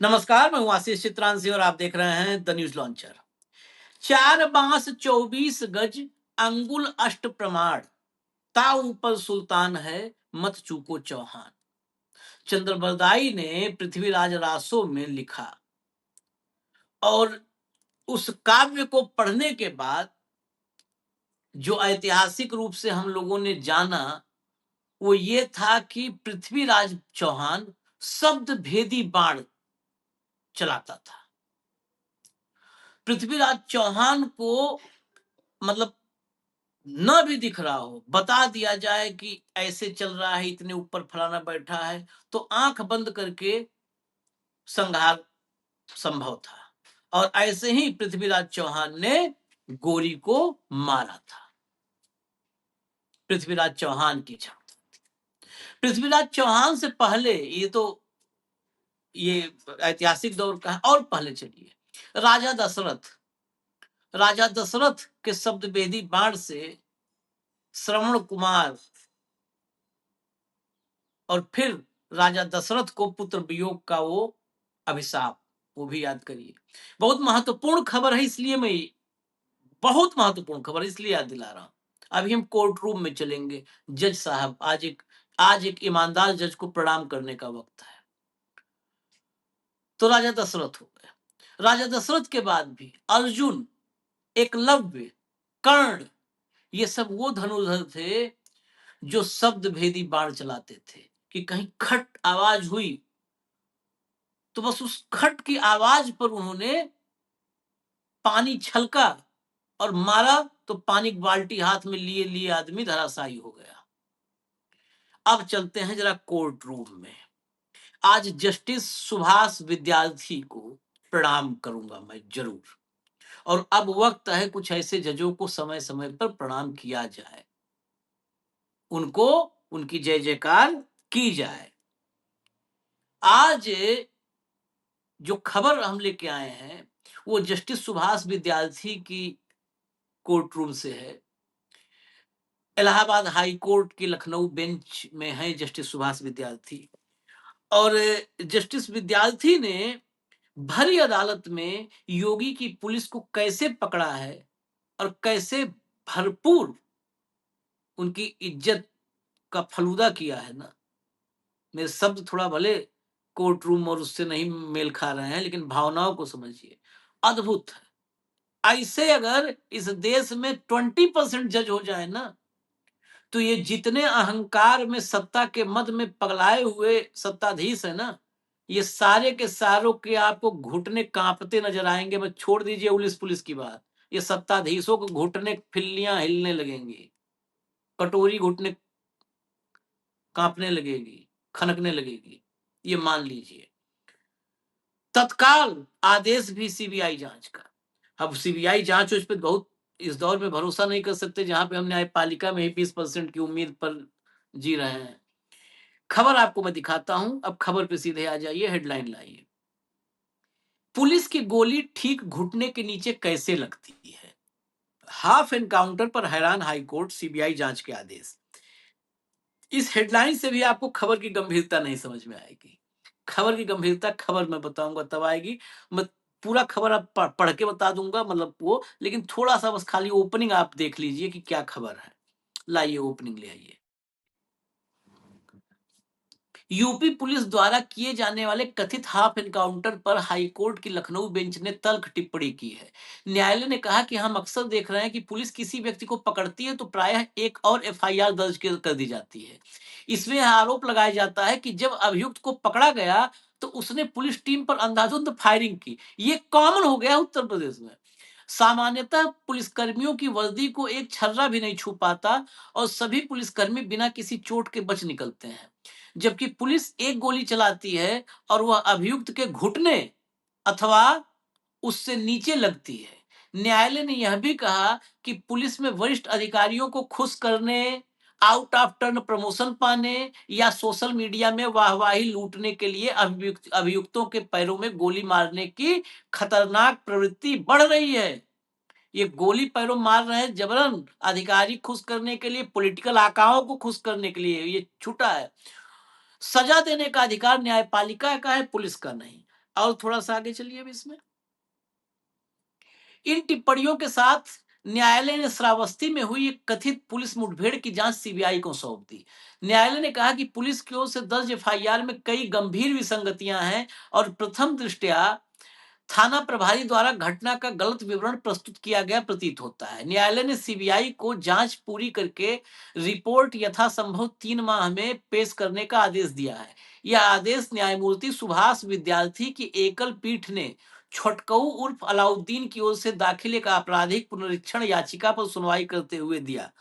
नमस्कार, मैं हूं आशीष चित्रांशी और आप देख रहे हैं द न्यूज लॉन्चर। 4 बांस 24 गज अंगुल अष्ट प्रमाण, ता ऊपर सुल्तान है, मत चूको चौहान। चंद्रबरदाई ने पृथ्वीराज रासो में लिखा और उस काव्य को पढ़ने के बाद जो ऐतिहासिक रूप से हम लोगों ने जाना वो ये था कि पृथ्वीराज चौहान शब्द भेदी बाण चलाता था। पृथ्वीराज चौहान को मतलब न भी दिख रहा हो, बता दिया जाए कि ऐसे चल रहा है, इतने ऊपर फलाना बैठा है, तो आंख बंद करके संहार संभव था। और ऐसे ही पृथ्वीराज चौहान ने गोरी को मारा था। पृथ्वीराज चौहान की क्षमता। पृथ्वीराज चौहान से पहले ये ऐतिहासिक दौर का है, और पहले चलिए राजा दशरथ के शब्द वेदी बाण से श्रवण कुमार और फिर राजा दशरथ को पुत्र वियोग का वो अभिशाप, वो भी याद करिए। बहुत महत्वपूर्ण खबर है, इसलिए मैं बहुत महत्वपूर्ण खबर इसलिए याद दिला रहा हूं। अभी हम कोर्ट रूम में चलेंगे। जज साहब, आज एक ईमानदार जज को प्रणाम करने का वक्त है। तो राजा दशरथ हो गए। राजा दशरथ के बाद भी अर्जुन, एकलव्य, कर्ण, ये सब वो धनुर्धर थे जो शब्द भेदी बाण चलाते थे कि कहीं खट आवाज हुई तो बस उस खट की आवाज पर उन्होंने पानी छलका और मारा, तो पानी की बाल्टी हाथ में लिए लिए आदमी धराशायी हो गया। अब चलते हैं जरा कोर्ट रूम में। आज जस्टिस सुभाष विद्यार्थी को प्रणाम करूंगा मैं जरूर। और अब वक्त है कुछ ऐसे जजों को समय समय पर प्रणाम किया जाए, उनको उनकी जय जयकार की जाए। आज जो खबर हम लेके आए हैं वो जस्टिस सुभाष विद्यार्थी की कोर्ट रूम से है। इलाहाबाद हाई कोर्ट के लखनऊ बेंच में है जस्टिस सुभाष विद्यार्थी। और जस्टिस विद्यार्थी ने भरी अदालत में योगी की पुलिस को कैसे पकड़ा है और कैसे भरपूर उनकी इज्जत का फलूदा किया है ना। मेरे शब्द थोड़ा भले कोर्ट रूम और उससे नहीं मेल खा रहे हैं, लेकिन भावनाओं को समझिए। अद्भुत है। ऐसे अगर इस देश में 20% जज हो जाए ना, तो ये जितने अहंकार में सत्ता के मद में पगलाए हुए सत्ताधीश है ना, ये सारे के सारों के आपको घुटने कांपते नजर आएंगे। मैं छोड़ दीजिए पुलिस पुलिस की बात, ये सत्ताधीशों को घुटने फिल्लियां हिलने लगेंगी, कटोरी घुटने कांपने लगेगी, खनकने लगेगी, ये मान लीजिए। तत्काल आदेश भी सीबीआई जांच का। अब सीबीआई जांच उस पर बहुत इस दौर में भरोसा नहीं कर सकते जहां पे हम न्यायपालिका में ही 20% की उम्मीद पर जी रहे हैं। खबर आपको मैं दिखाता हूं। अब खबर पे सीधे आ जाइए, हेडलाइन लाइए। पुलिस की गोली ठीक घुटने के नीचे कैसे लगती है? हाफ एनकाउंटर पर हैरान हाईकोर्ट, सीबीआई जांच के आदेश। इस हेडलाइन से भी आपको खबर की गंभीरता नहीं समझ में आएगी। खबर की गंभीरता खबर मैं बताऊंगा तब आएगी। मैं पूरा खबर आप पढ़ के बता दूंगा, मतलब वो, लेकिन थोड़ा सा बस खाली ओपनिंग आप देख लीजिए कि क्या खबर है। लाइए ओपनिंग ले आइए। यूपी पुलिस द्वारा किए जाने वाले कथित हाफ एनकाउंटर पर हाईकोर्ट की लखनऊ बेंच ने तल्ख टिप्पणी की है। न्यायालय ने कहा कि हम अक्सर देख रहे हैं कि पुलिस किसी व्यक्ति को पकड़ती है तो प्रायः एक और एफआईआर दर्ज कर दी जाती है। इसमें आरोप लगाया जाता है कि जब अभियुक्त को पकड़ा गया तो उसने पुलिस टीम पर अंधाधुंध फायरिंग की। ये कॉमन हो गया उत्तर प्रदेश में। सामान्यतः पुलिसकर्मियों की वर्दी को एक छर्रा भी नहीं छू पाता और सभी पुलिसकर्मी बिना किसी चोट के बच निकलते हैं, जबकि पुलिस एक गोली चलाती है और वह अभियुक्त के घुटने अथवा उससे नीचे लगती है। न्यायालय ने यह भी कहा कि पुलिस में वरिष्ठ अधिकारियों को खुश करने, आउट ऑफ टर्न प्रमोशन पाने या सोशल मीडिया में वाहवाही लूटने के लिए अभियुक्तों के पैरों में गोली मारने की खतरनाक प्रवृत्ति बढ़ रही है। ये गोली पैरों मार रहे हैं जबरन, अधिकारी खुश करने के लिए, पॉलिटिकल आकाओं को खुश करने के लिए ये छूटा है। सजा देने का अधिकार न्यायपालिका का है, पुलिस का नहीं। और थोड़ा-सा आगे चलिए अब इसमें। इन टिप्पणियों के साथ न्यायालय ने श्रावस्ती में हुई एक कथित पुलिस मुठभेड़ की जांच सीबीआई को सौंप दी। न्यायालय ने कहा कि पुलिस की ओर से दर्ज एफआईआर में कई गंभीर विसंगतियां हैं और प्रथम दृष्टया थाना प्रभारी द्वारा घटना का गलत विवरण प्रस्तुत किया गया प्रतीत होता है। न्यायालय ने सीबीआई को जांच पूरी करके रिपोर्ट यथासंभव 3 माह में पेश करने का आदेश दिया है। यह आदेश न्यायमूर्ति सुभाष विद्यार्थी की एकल पीठ ने छोटकऊ उर्फ अलाउद्दीन की ओर से दाखिल एक आपराधिक पुनरीक्षण याचिका पर सुनवाई करते हुए दिया।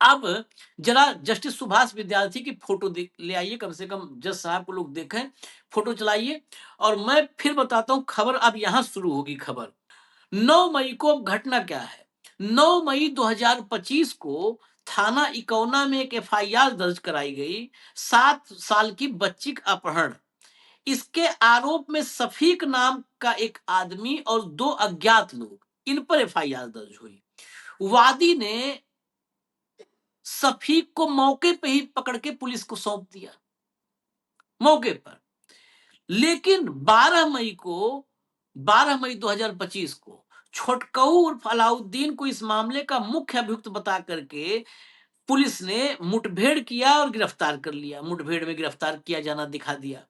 अब जरा जस्टिस सुभाष विद्यार्थी की फोटो ले आइए, कम से कम जज साहब को लोग देखें। फोटो चलाइए और मैं फिर बताता हूं खबर। अब यहां शुरू होगी खबर। 9 मई को अब घटना क्या है। 9 मई 2025 को थाना इकौना में एक एफआईआर दर्ज कराई गई। 7 साल की बच्ची का अपहरण। इसके आरोप में शफीक नाम का एक आदमी और 2 अज्ञात लोग, इन पर एफआईआर दर्ज हुई। वादी ने शफीक को मौके पे ही पकड़ के पुलिस को सौंप दिया, मौके पर। लेकिन 12 मई 2025 को छोटकऊ उर्फ अलाउद्दीन को इस मामले का मुख्य अभियुक्त बता करके पुलिस ने मुठभेड़ किया और गिरफ्तार कर लिया। मुठभेड़ में गिरफ्तार किया जाना दिखा दिया।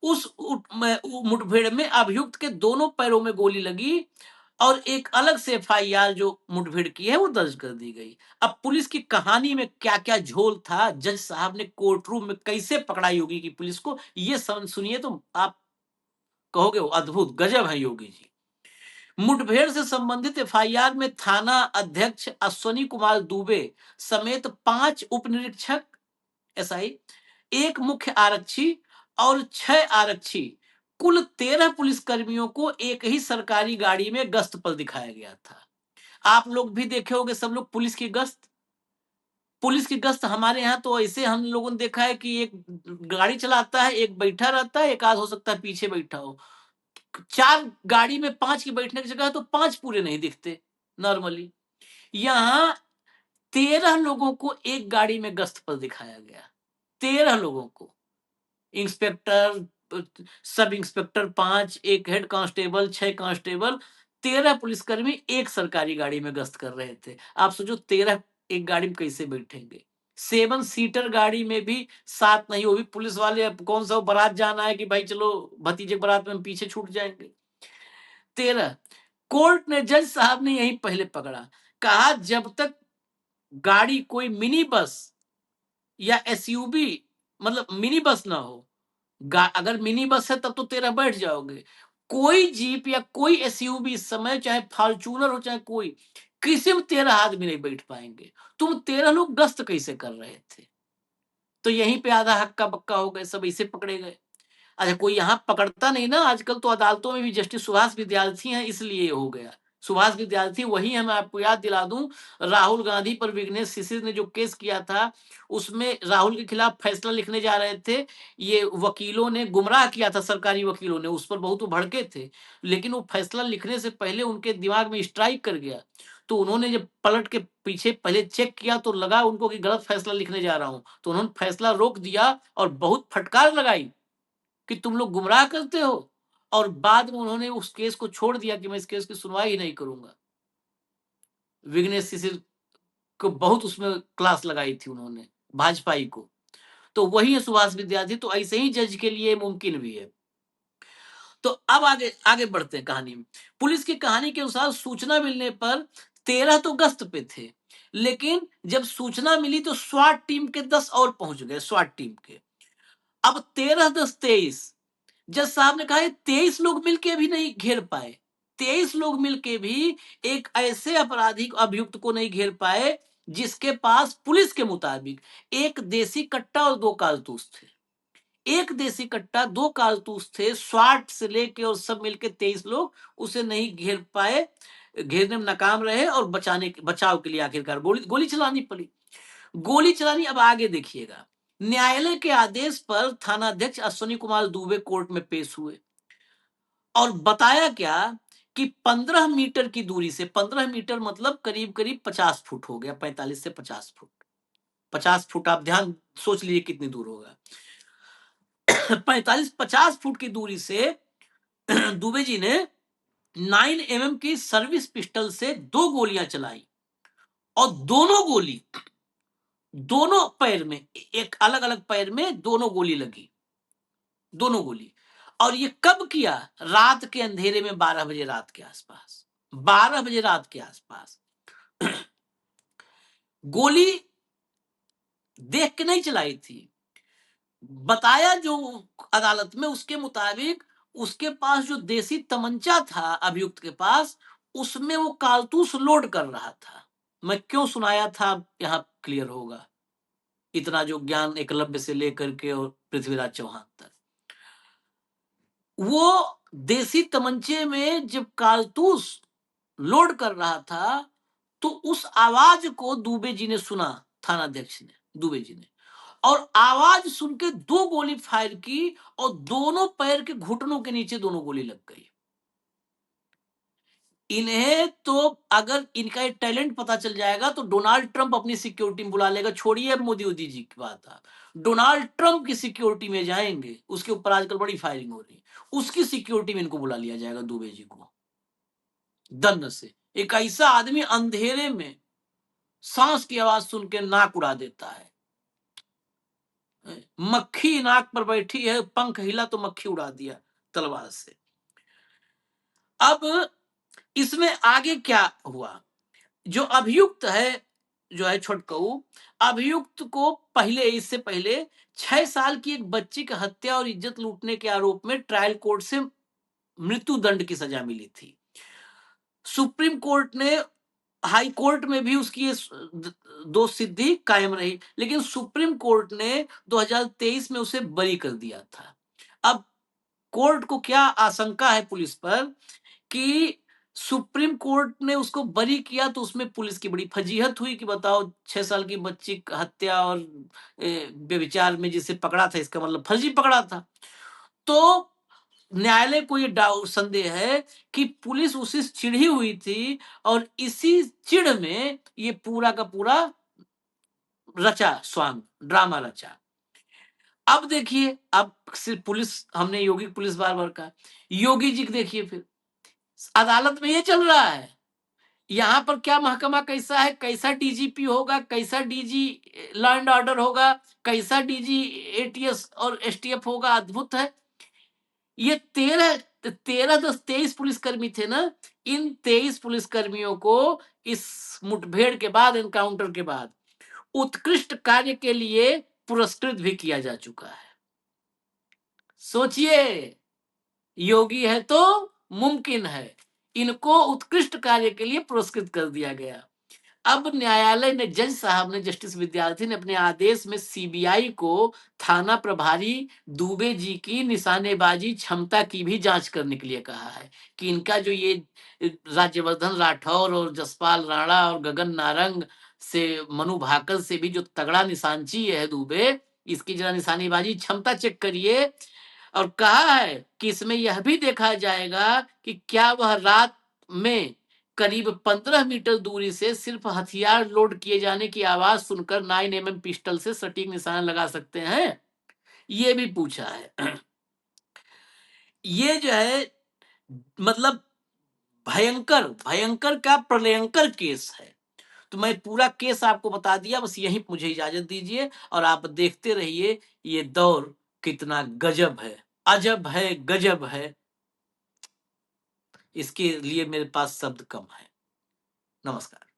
उस मुठभेड़ में अभियुक्त के दोनों पैरों में गोली लगी और एक अलग से एफआईआर जो मुठभेड़ की है वो दर्ज कर दी गई। अब पुलिस की कहानी में क्या क्या झोल था, जज साहब ने कोर्ट रूम में कैसे पकड़ा योगी की पुलिस को, ये सुनिए तो आप कहोगे अद्भुत, गजब है योगी जी। मुठभेड़ से संबंधित एफआईआर में थाना अध्यक्ष अश्वनी कुमार दुबे समेत 5 उप निरीक्षक एसआई, एक मुख्य आरक्षी और 6 आरक्षी, कुल 13 पुलिसकर्मियों को एक ही सरकारी गाड़ी में गश्त पर दिखाया गया था। आप लोग भी देखे होंगे सब लोग पुलिस की गश्त। पुलिस की गश्त हमारे यहाँ तो ऐसे हम लोगों ने देखा है कि एक गाड़ी चलाता है, एक बैठा रहता है, एक आध हो सकता है पीछे बैठा हो। 4 गाड़ी में 5 की बैठने की जगह तो 5 पूरे नहीं दिखते नॉर्मली। यहाँ 13 लोगों को एक गाड़ी में गश्त पर दिखाया गया। 13 लोगों को। इंस्पेक्टर, सब इंस्पेक्टर 5, एक हेड कांस्टेबल, 6 कांस्टेबल, 13 पुलिसकर्मी एक सरकारी गाड़ी में गश्त कर रहे थे। आप सोचो 13 एक गाड़ी में कैसे बैठेंगे। 7 सीटर गाड़ी में भी 7 नहीं, वो भी पुलिस वाले। अब कौन सा बारात जाना है कि भाई चलो भतीजे की बारात में हम पीछे छूट जाएंगे। 13। कोर्ट ने, जज साहब ने यही पहले पकड़ा। कहा जब तक गाड़ी कोई मिनी बस या एसयूवी, मतलब मिनी बस ना हो, अगर मिनी बस है तब तो 13 बैठ जाओगे। कोई जीप या कोई एसयूवी इस समय, चाहे फॉर्च्यूनर हो चाहे कोई, किसी में 13 आदमी नहीं बैठ पाएंगे। तुम 13 लोग गश्त कैसे कर रहे थे? तो यहीं पे आधा हक्का बक्का हो गए, सब ऐसे पकड़े गए। अच्छा, कोई यहाँ पकड़ता नहीं ना। आजकल तो अदालतों में भी जस्टिस सुभाष विद्यार्थी हैं, इसलिए हो गया। सुभाष विद्यार्थी वही है। मैं आपको याद दिला दूं, राहुल गांधी पर विघ्नेश शिशिर ने जो केस किया था, उसमें राहुल के खिलाफ फैसला लिखने जा रहे थे। ये वकीलों ने गुमराह किया था, सरकारी वकीलों ने, उस पर बहुत वो भड़के थे। लेकिन वो फैसला लिखने से पहले उनके दिमाग में स्ट्राइक कर गया। तो उन्होंने जब पलट के पीछे पहले चेक किया तो लगा उनको कि गलत फैसला लिखने जा रहा हूं, तो उन्होंने फैसला रोक दिया और बहुत फटकार लगाई कि तुम लोग गुमराह करते हो। और बाद में उन्होंने उस केस को छोड़ दिया कि मैं इस केस की सुनवाई ही नहीं करूंगा। विघ्नेश शिशिर को बहुत उसमें क्लास लगाई थी उन्होंने, भाजपाई को। तो वही है सुभाष विद्यार्थी। तो ऐसे ही जज के लिए मुमकिन भी है। तो अब आगे आगे बढ़ते हैं कहानी में। पुलिस की कहानी के अनुसार सूचना मिलने पर 13 तो गश्त पे थे, लेकिन जब सूचना मिली तो स्वाट टीम के 10 और पहुंच गए, स्वाट टीम के। अब 13 10 23, जज साहब ने कहा 23 लोग मिलके भी नहीं घेर पाए। 23 लोग मिलके भी एक ऐसे आपराधिक अभियुक्त को नहीं घेर पाए जिसके पास पुलिस के मुताबिक एक देसी कट्टा और 2 कारतूस थे। एक देसी कट्टा, 2 कारतूस थे। स्वाट से लेके और सब मिलके 23 लोग उसे नहीं घेर पाए, घेरने में नाकाम रहे और बचाव के लिए आखिरकार गोली गोली चलानी पड़ी। गोली चलानी। अब आगे देखिएगा। न्यायालय के आदेश पर थानाध्यक्ष अश्वनी कुमार दुबे कोर्ट में पेश हुए और बताया क्या कि 15 मीटर की दूरी से, 15 मीटर मतलब करीब करीब 50 फुट हो गया, 45 से 50 फुट। 50 फुट आप ध्यान सोच लीजिए कितनी दूर होगा। 45-50 फुट की दूरी से दुबे जी ने 9 mm की सर्विस पिस्टल से 2 गोलियां चलाई और दोनों गोली दोनों पैर में, एक अलग-अलग पैर में दोनों गोली लगी, दोनों गोली। और ये कब किया? रात के अंधेरे में 12 बजे रात के आसपास, 12 बजे रात के आसपास। गोली देख के नहीं चलाई थी, बताया जो अदालत में, उसके मुताबिक उसके पास जो देसी तमंचा था अभियुक्त के पास, उसमें वो कारतूस लोड कर रहा था। मैं क्यों सुनाया था यहाँ क्लियर होगा, इतना जो ज्ञान एकलव्य से लेकर के और पृथ्वीराज चौहान तक। वो देसी तमंचे में जब कारतूस लोड कर रहा था, तो उस आवाज को दुबे जी ने सुना, थानाध्यक्ष ने, दुबे जी ने, और आवाज सुन के 2 गोली फायर की और दोनों पैर के घुटनों के नीचे दोनों गोली लग गई। इन्हें तो अगर इनका ये टैलेंट पता चल जाएगा तो डोनाल्ड ट्रंप अपनी सिक्योरिटी में बुला लेगा। छोड़िए मोदी उदी जी की बात, आप डोनाल्ड ट्रंप की सिक्योरिटी में जाएंगे, उसके ऊपर आजकल बड़ी फायरिंग हो रही है, उसकी सिक्योरिटी में इनको बुला लिया जाएगा दुबे जी को, दन्न से। एक ऐसा आदमी अंधेरे में सांस की आवाज सुन के नाक उड़ा देता है। मक्खी नाक पर बैठी है, पंख हिला तो मक्खी उड़ा दिया तलवार से। अब इसमें आगे क्या हुआ? जो अभियुक्त है, जो है छोटकू, अभियुक्त को पहले, इससे पहले 6 साल की एक बच्ची की हत्या और इज्जत लूटने के आरोप में ट्रायल कोर्ट से मृत्यु दंड की सजा मिली थी। सुप्रीम कोर्ट ने, हाई कोर्ट में भी उसकी ये दोष सिद्धि कायम रही, लेकिन सुप्रीम कोर्ट ने 2023 में उसे बरी कर दिया था। अब कोर्ट को क्या आशंका है पुलिस पर कि सुप्रीम कोर्ट ने उसको बरी किया तो उसमें पुलिस की बड़ी फजीहत हुई कि बताओ 6 साल की बच्ची की हत्या और व्यभिचार में जिसे पकड़ा था, इसका मतलब फर्जी पकड़ा था। तो न्यायालय को ये डाउट, संदेह है कि पुलिस उसी से चिढ़ी हुई थी और इसी चिढ़ में ये पूरा का पूरा रचा, स्वांग ड्रामा रचा। अब देखिए, अब सिर्फ पुलिस, हमने योगी पुलिस बार-बार कहा, योगी जी को देखिए फिर अदालत में ये चल रहा है। यहाँ पर क्या महकमा कैसा है, कैसा डीजीपी होगा, कैसा डीजी लॉ एंड ऑर्डर होगा, कैसा डीजी एटीएस और एसटीएफ होगा, अद्भुत है। ये 23 पुलिसकर्मी थे ना, इन 23 पुलिसकर्मियों को इस मुठभेड़ के बाद, एनकाउंटर के बाद उत्कृष्ट कार्य के लिए पुरस्कृत भी किया जा चुका है। सोचिए, योगी है तो मुमकिन है, इनको उत्कृष्ट कार्य के लिए पुरस्कृत कर दिया गया। अब न्यायालय ने, जज साहब ने, जस्टिस विद्यार्थी ने अपने आदेश में सीबीआई को थाना प्रभारी दुबे जी की निशानेबाजी क्षमता की भी जांच करने के लिए कहा है कि इनका जो ये राज्यवर्धन राठौर और जसपाल राणा और गगन नारंग से, मनु भाकल से भी जो तगड़ा निशानची है दुबे, इसकी जरा निशानेबाजी क्षमता चेक करिए। और कहा है कि इसमें यह भी देखा जाएगा कि क्या वह रात में करीब 15 मीटर दूरी से सिर्फ हथियार लोड किए जाने की आवाज सुनकर 9 mm पिस्टल से सटीक निशाना लगा सकते हैं, ये भी पूछा है। ये जो है, मतलब भयंकर भयंकर का प्रलयंकर केस है। तो मैं पूरा केस आपको बता दिया, बस यहीं मुझे इजाजत दीजिए और आप देखते रहिए ये दौर कितना गजब है, अजब है, गजब है। इसके लिए मेरे पास शब्द कम है। नमस्कार।